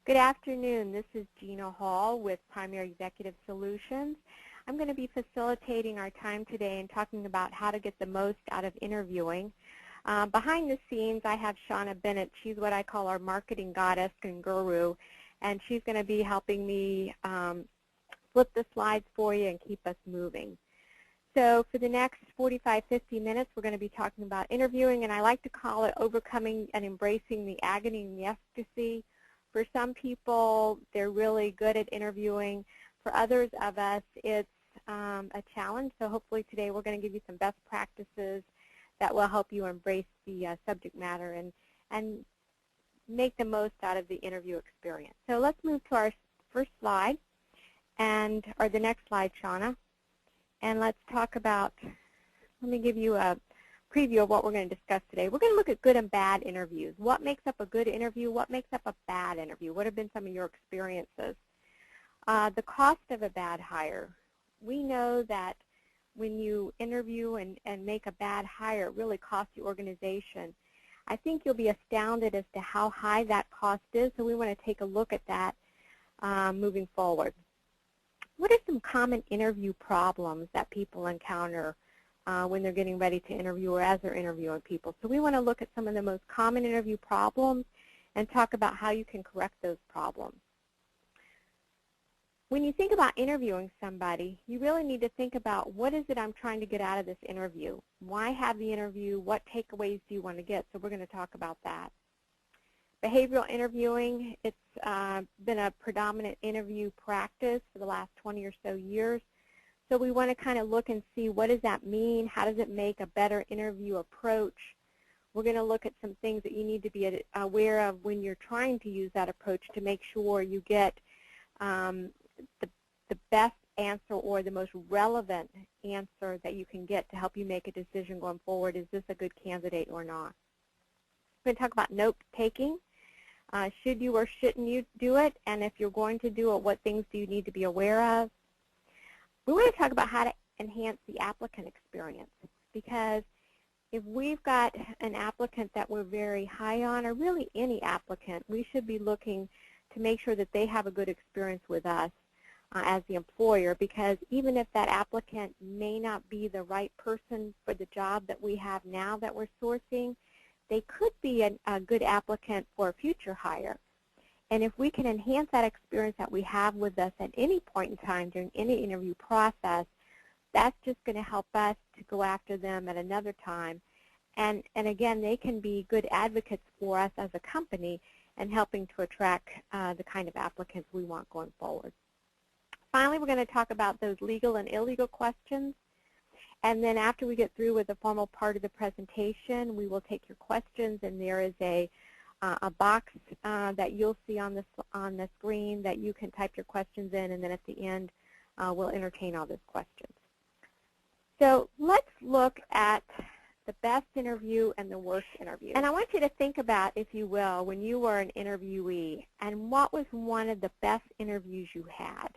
Good afternoon. This is Gina Hall with Primary Executive Solutions. I'm going to be facilitating our time today and talking about how to get the most out of interviewing. Behind the scenes, I have Shauna Bennett. She's what I call our marketing goddess and guru, and she's going to be helping me flip the slides for you and keep us moving. So for the next 45-50 minutes, we're going to be talking about interviewing, and I like to call it overcoming and embracing the agony and the ecstasy. For some people, they're really good at interviewing. For others of us, it's a challenge. So hopefully today we're going to give you some best practices that will help you embrace the subject matter and make the most out of the interview experience. So let's move to our first slide, or the next slide, Shauna. And let's talk about, let me give you a preview of what we're going to discuss today. We're going to look at good and bad interviews. What makes up a good interview? What makes up a bad interview? What have been some of your experiences? The cost of a bad hire. We know that when you interview and make a bad hire, it really costs the organization. I think you'll be astounded as to how high that cost is, so we want to take a look at that moving forward. What are some common interview problems that people encounter when they're getting ready to interview or as they're interviewing people? So we want to look at some of the most common interview problems and talk about how you can correct those problems. When you think about interviewing somebody, you really need to think about what is it I'm trying to get out of this interview? Why have the interview? What takeaways do you want to get? So we're going to talk about that. Behavioral interviewing, it's been a predominant interview practice for the last 20 or so years. So we want to kind of look and see what does that mean? How does it make a better interview approach? We're going to look at some things that you need to be aware of when you're trying to use that approach to make sure you get the best answer or the most relevant answer that you can get to help you make a decision going forward. Is this a good candidate or not? We're going to talk about note-taking. Should you or shouldn't you do it? And if you're going to do it, what things do you need to be aware of? We want to talk about how to enhance the applicant experience, because if we've got an applicant that we're very high on, or really any applicant, we should be looking to make sure that they have a good experience with us as the employer, because even if that applicant may not be the right person for the job that we have now that we're sourcing, they could be a good applicant for a future hire. And if we can enhance that experience that we have with us at any point in time during any interview process, that's just going to help us to go after them at another time. And again, they can be good advocates for us as a company and helping to attract the kind of applicants we want going forward. Finally, we're going to talk about those legal and illegal questions. And then after we get through with the formal part of the presentation, we will take your questions, and there is a box that you'll see on the screen that you can type your questions in, and then at the end we'll entertain all those questions. So let's look at the best interview and the worst interview. And I want you to think about, if you will, when you were an interviewee, and what was one of the best interviews you had.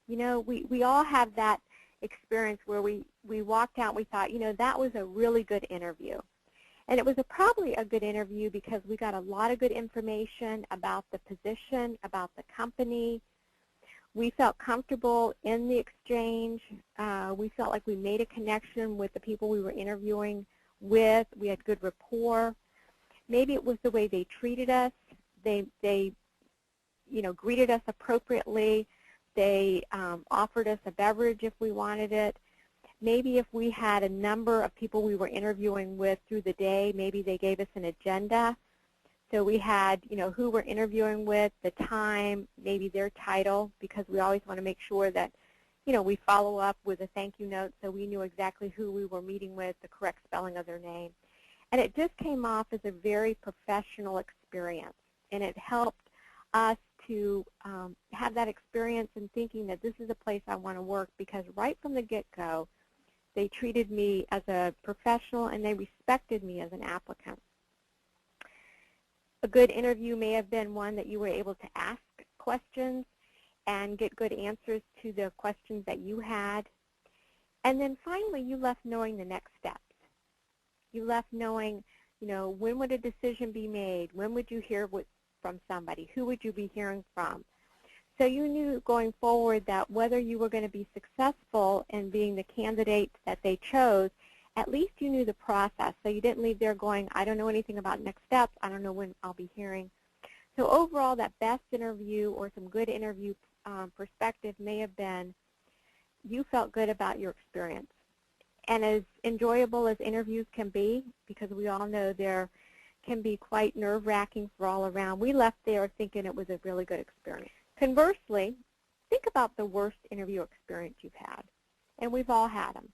You know, we all have that experience where we walked out and we thought, you know, that was a really good interview. And it was probably a good interview because we got a lot of good information about the position, about the company. We felt comfortable in the exchange. We felt like we made a connection with the people we were interviewing with. We had good rapport. Maybe it was the way they treated us. They you know, greeted us appropriately. They offered us a beverage if we wanted it. Maybe if we had a number of people we were interviewing with through the day, maybe they gave us an agenda. So we had, you know, who we're interviewing with, the time, maybe their title, because we always want to make sure that, you know, we follow up with a thank you note so we knew exactly who we were meeting with, the correct spelling of their name. And it just came off as a very professional experience, and it helped us to have that experience in thinking that this is a place I want to work, because right from the get-go, they treated me as a professional and they respected me as an applicant. A good interview may have been one that you were able to ask questions and get good answers to the questions that you had. And then finally, you left knowing the next steps. You left knowing, you know, when would a decision be made? When would you hear from somebody? Who would you be hearing from? So you knew going forward that whether you were going to be successful in being the candidate that they chose, at least you knew the process. So you didn't leave there going, I don't know anything about next steps. I don't know when I'll be hearing. So overall, that best interview or some good interview perspective may have been you felt good about your experience. And as enjoyable as interviews can be, because we all know there can be quite nerve-wracking for all around, we left there thinking it was a really good experience. Conversely, think about the worst interview experience you've had, and we've all had them,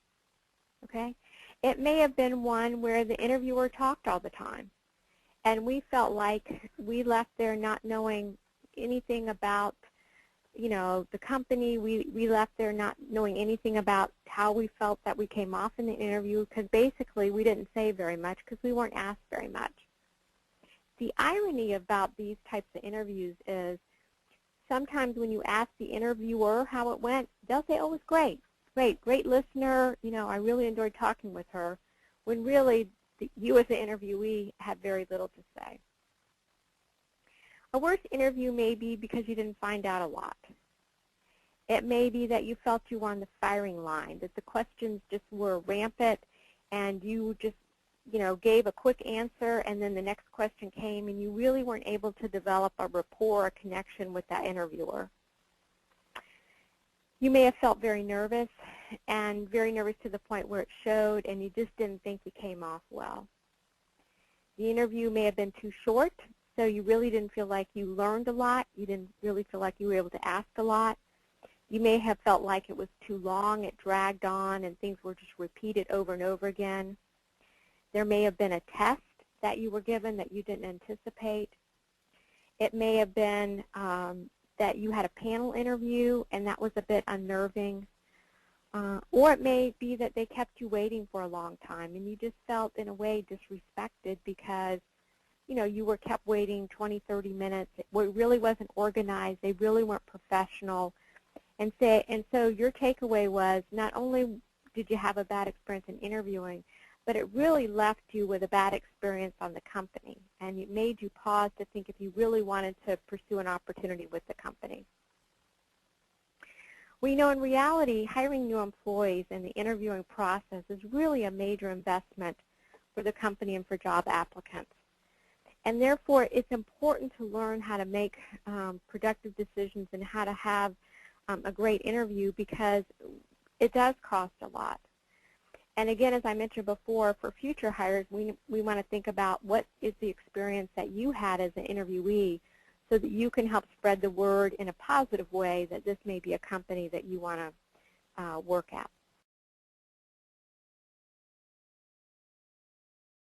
okay? It may have been one where the interviewer talked all the time, and we felt like we left there not knowing anything about, you know, the company. We left there not knowing anything about how we felt that we came off in the interview, because basically we didn't say very much because we weren't asked very much. The irony about these types of interviews is sometimes when you ask the interviewer how it went, they'll say, oh, it was great listener, you know, I really enjoyed talking with her, when really you as the interviewee had very little to say. A worse interview may be because you didn't find out a lot. It may be that you felt you were on the firing line, that the questions just were rampant and you just, you know, gave a quick answer and then the next question came and you really weren't able to develop a rapport, a connection with that interviewer. You may have felt very nervous to the point where it showed, and you just didn't think you came off well. The interview may have been too short, so you really didn't feel like you learned a lot. You didn't really feel like you were able to ask a lot. You may have felt like it was too long, it dragged on, and things were just repeated over and over again. There may have been a test that you were given that you didn't anticipate. It may have been that you had a panel interview and that was a bit unnerving. Or it may be that they kept you waiting for a long time and you just felt in a way disrespected because, you know, you were kept waiting 20, 30 minutes. It really wasn't organized. They really weren't professional. And so your takeaway was not only did you have a bad experience in interviewing, but it really left you with a bad experience on the company, and it made you pause to think if you really wanted to pursue an opportunity with the company. We know in reality, hiring new employees and the interviewing process is really a major investment for the company and for job applicants. And therefore, it's important to learn how to make productive decisions and how to have a great interview because it does cost a lot. And again, as I mentioned before, for future hires, we want to think about what is the experience that you had as an interviewee so that you can help spread the word in a positive way that this may be a company that you want to work at.